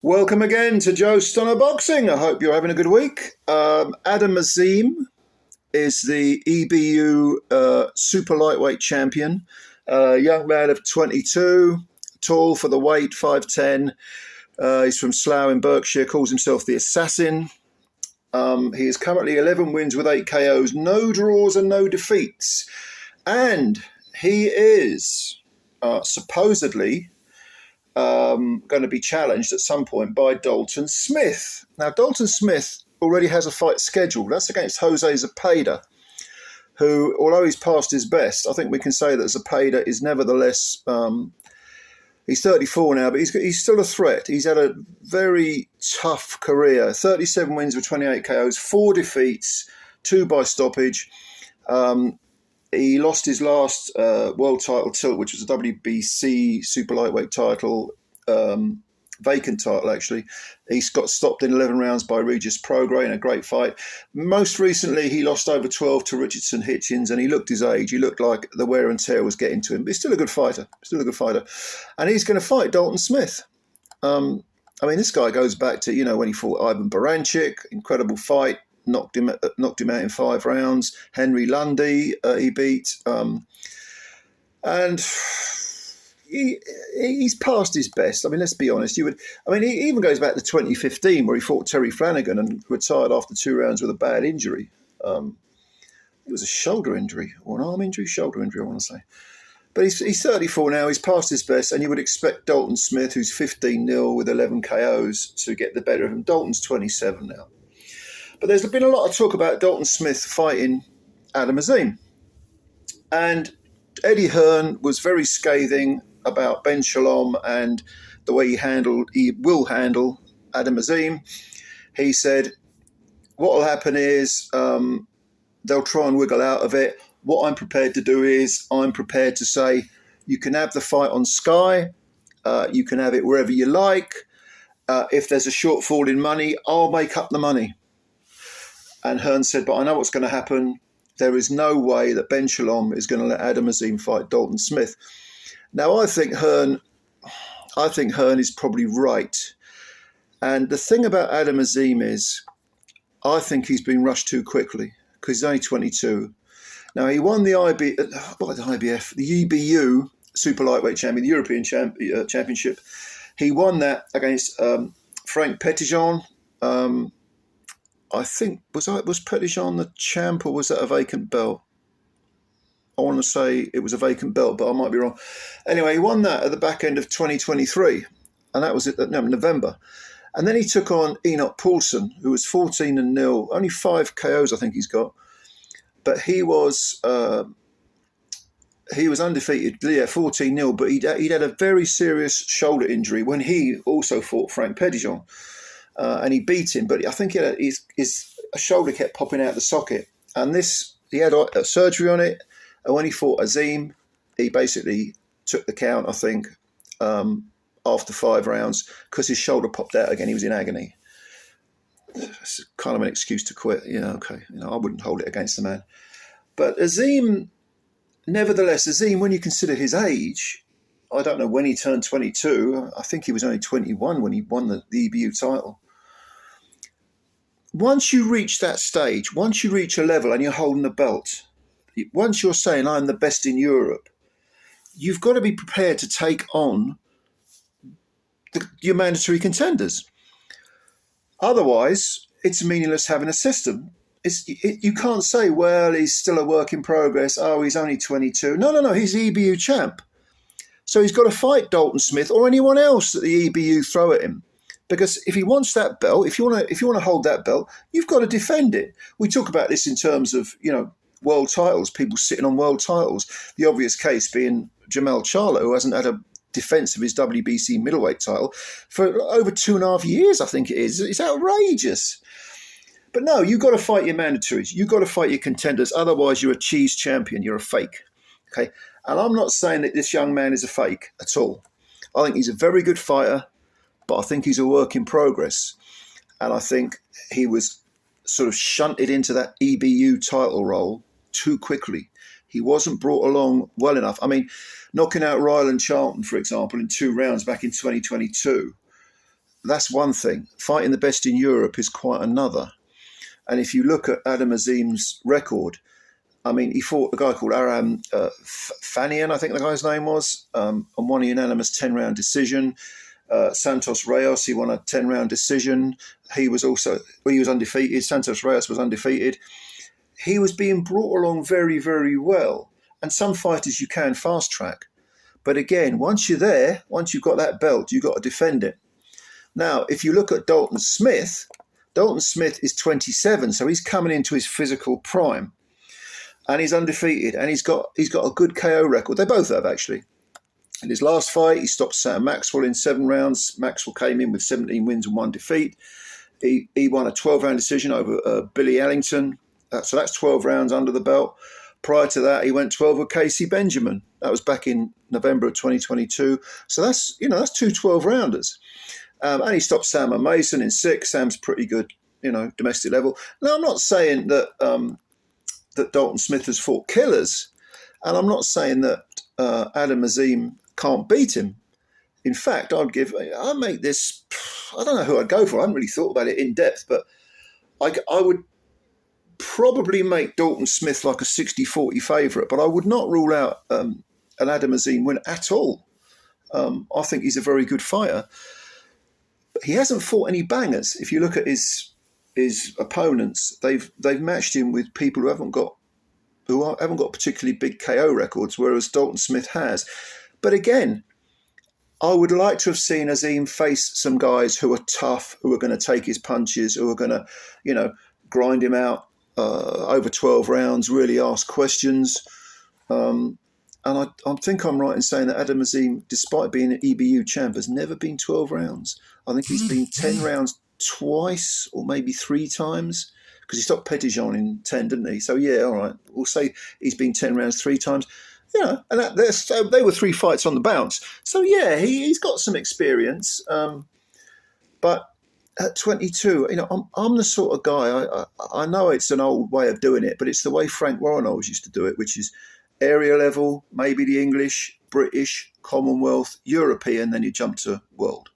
Welcome again to Joe Stunner Boxing. I hope you're having a good week. Adam Azim is the EBU super lightweight champion. Young man of 22, tall for the weight, 5'10". He's from Slough in Berkshire, calls himself the Assassin. He is currently 11 wins with 8 KOs, no draws and no defeats. And he is supposedly going to be challenged at some point by Dalton Smith. Now, Dalton Smith already has a fight scheduled. That's against Jose Zepeda, who, although he's past his best, I think we can say that Zepeda is nevertheless, he's 34 now, but he's still a threat. He's had a very tough career, 37 wins with 28 KOs, 4 defeats, 2 by stoppage. He lost his last world title tilt, which was a WBC super lightweight title, vacant title actually. He got stopped in 11 rounds by Regis Prograis in a great fight. Most recently, he lost over 12 to Richardson Hitchens, and he looked his age. He looked like the wear and tear was getting to him, but he's still a good fighter. And he's going to fight Dalton Smith. This guy goes back to, when he fought Ivan Baranchik, incredible fight. Knocked him out in 5 rounds. Henry Lundy he beat, and he's past his best. Let's be honest. He even goes back to 2015 where he fought Terry Flanagan and retired after 2 rounds with a bad injury. It was a shoulder injury or an arm injury, shoulder injury, I want to say. But he's 34 now. He's past his best, and you would expect Dalton Smith, who's 15-0 with 11 KOs, to get the better of him. Dalton's 27 now. But there's been a lot of talk about Dalton Smith fighting Adam Azim. And EDDIE Hearn was very scathing about Ben Shalom and the way he will handle Adam Azim. He said, what will happen is they'll try and wiggle out of it. What I'm prepared to do is I'm prepared to say, you can have the fight on Sky. You can have it wherever you like. If there's a shortfall in money, I'll make up the money. And Hearn said, but I know what's going to happen. There is no way that Ben Shalom is going to let Adam Azim fight Dalton Smith. Now, I think Hearn is probably right. And the thing about Adam Azim is, I think he's been rushed too quickly because he's only 22. Now, he won the the EBU super lightweight champion, the European championship. He won that against Frank Petitjean. I think, was Petitjean the champ, or was that a vacant belt? I want to say it was a vacant belt, but I might be wrong. Anyway, he won that at the back end of 2023, and that was November. And then he took on Enoch Paulson, who was 14-0, only 5 KOs I think he's got. But he was undefeated, 14-0, but he'd had a very serious shoulder injury when he also fought Frank Petitjean. And he beat him, but I think his shoulder kept popping out the socket. And he had a surgery on it. And when he fought Azim, he basically took the count, I think, after 5 rounds because his shoulder popped out again. He was in agony. It's kind of an excuse to quit. Okay. I wouldn't hold it against the man. But Azim, nevertheless, when you consider his age, I don't know when he turned 22. I think he was only 21 when he won the EBU title. Once you reach that stage, once you reach a level and you're holding the belt, once you're saying, I'm the best in Europe, you've got to be prepared to take on your mandatory contenders. Otherwise, it's meaningless having a system. You can't say, well, he's still a work in progress. Oh, he's only 22. No, he's the EBU champ. So he's got to fight Dalton Smith or anyone else that the EBU throw at him. Because if he wants that belt, if you want to hold that belt, you've got to defend it. We talk about this in terms of, world titles, people sitting on world titles. The obvious case being Jamal Charlo, who hasn't had a defense of his WBC middleweight title for over 2.5 years, I think it is. It's outrageous. But no, you've got to fight your mandatories. You've got to fight your contenders. Otherwise, you're a cheese champion. You're a fake. Okay. And I'm not saying that this young man is a fake at all. I think he's a very good fighter, but I think he's a work in progress. And I think he was sort of shunted into that EBU title role too quickly. He wasn't brought along well enough. Knocking out Ryland Charlton, for example, in 2 rounds back in 2022, that's one thing. Fighting the best in Europe is quite another. And if you look at Adam Azim's record, I mean, he fought a guy called Aram Fanian, I think the guy's name was, and won a unanimous 10-round decision. Santos Reyes, he won a 10-round decision. He was undefeated. Santos Reyes was undefeated. He was being brought along very, very well. And some fighters you can fast track. But again, once you're there, once you've got that belt, you've got to defend it. Now, if you look at Dalton Smith is 27, so he's coming into his physical prime. And he's undefeated, and he's got a good KO record. They both have, actually. In his last fight, he stopped Sam Maxwell in 7 rounds. Maxwell came in with 17 wins and 1 defeat. He won a 12-round decision over Billy Ellington. So that's 12 rounds under the belt. Prior to that, he went 12 with Casey Benjamin. That was back in November of 2022. So that's 2 12-rounders. And he stopped Sam Mason in 6. Sam's pretty good, domestic level. Now, I'm not saying that that Dalton Smith has fought killers, and I'm not saying that Adam Azim can't beat him. In fact, I make this, I don't know who I'd go for. I haven't really thought about it in depth, but I would probably make Dalton Smith like a 60-40 favourite, but I would not rule out an Adam Azim win at all. I think he's a very good fighter. But he hasn't fought any bangers. If you look at his opponents, they've matched him with people who haven't got particularly big KO records, whereas Dalton Smith has. But again, I would like to have seen Azim face some guys who are tough, who are going to take his punches, who are going to, grind him out over 12 rounds, really ask questions. And I think I'm right in saying that Adam Azim, despite being an EBU champ, has never been 12 rounds. I think he's been 10 rounds twice or maybe 3 times, because he stopped Petitjean in 10, didn't he? So, yeah, all right. We'll say he's been 10 rounds 3 times. And they were 3 fights on the bounce. So, yeah, he's got some experience. But at 22, I'm the sort of guy, I know it's an old way of doing it, but it's the way Frank Warren always used to do it, which is area level, maybe the English, British, Commonwealth, European, then you jump to world.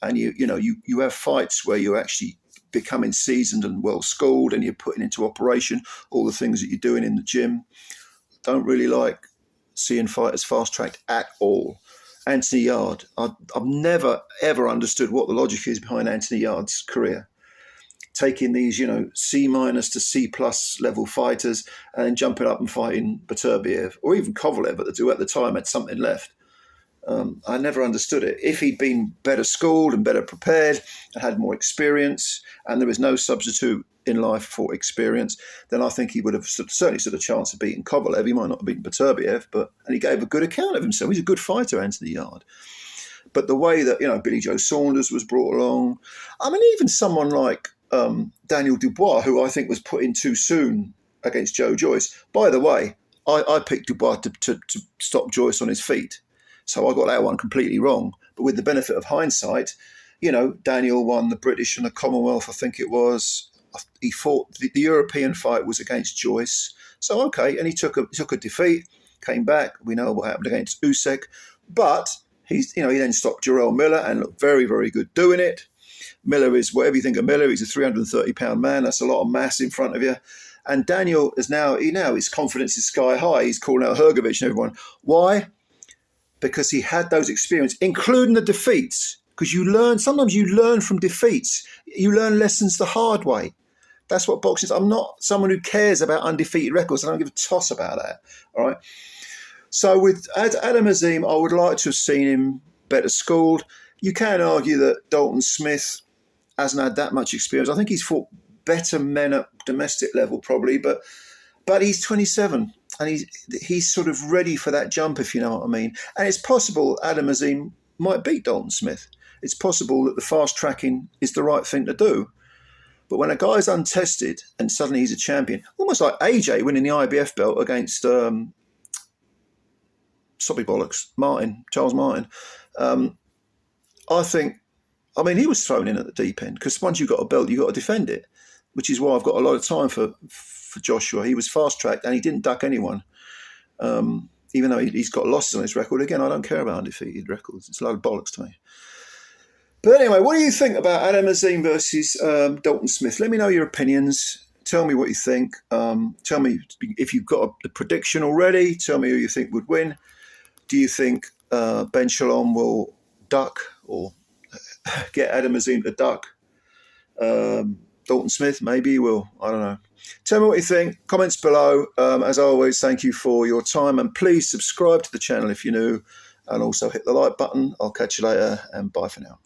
And you have fights where you're actually becoming seasoned and well schooled, and you're putting into operation all the things that you're doing in the gym. Don't really like seeing fighters fast tracked at all. Anthony Yard, I've never ever understood what the logic is behind Anthony Yard's career. Taking these, C- to C+ level fighters and then jumping up and fighting Beterbiev or even Kovalev who at the time had something left. I never understood it. If he'd been better schooled and better prepared and had more experience, and there was no substitute in life for experience, then I think he would have certainly stood a chance of beating Kovalev. He might not have beaten Beterbiev, and he gave a good account of himself. He's a good fighter, Anthony Yard. But the way that, Billy Joe Saunders was brought along, I mean, even someone like Daniel Dubois, who I think was put in too soon against Joe Joyce. By the way, I picked Dubois to stop Joyce on his feet. So I got that one completely wrong. But with the benefit of hindsight, Daniel won the British and the Commonwealth, I think it was. He fought, the European fight was against Joyce. So, okay, and he took a defeat, came back. We know what happened against Usyk. But he then stopped Jarrell Miller and looked very, very good doing it. Miller is, whatever you think of Miller, he's a 330-pound man. That's a lot of mass in front of you. And Daniel is now his confidence is sky high. He's calling out Hrgovic and everyone. Why? Because he had those experiences, including the defeats. Because sometimes you learn from defeats. You learn lessons the hard way. That's what boxing is. I'm not someone who cares about undefeated records. I don't give a toss about that. All right. So with Adam Azim, I would like to have seen him better schooled. You can argue that Dalton Smith hasn't had that much experience. I think he's fought better men at domestic level probably, but he's 27 and he's sort of ready for that jump, if you know what I mean. And it's possible Adam Azim might beat Dalton Smith. It's possible that the fast tracking is the right thing to do. But when a guy's untested and suddenly he's a champion, almost like AJ winning the IBF belt against Charles Martin, I mean, he was thrown in at the deep end because once you've got a belt, you've got to defend it, which is why I've got a lot of time for Joshua. He was fast-tracked and he didn't duck anyone, even though he's got losses on his record. Again, I don't care about undefeated records. It's a load of bollocks to me. But anyway, what do you think about Adam Azim versus Dalton Smith? Let me know your opinions. Tell me what you think. Tell me if you've got a prediction already. Tell me who you think would win. Do you think Ben Shalom will duck or get Adam Azim to duck? Dalton Smith, maybe he will. I don't know. Tell me what you think. Comments below. As always, thank you for your time. And please subscribe to the channel if you're new. And also hit the like button. I'll catch you later and bye for now.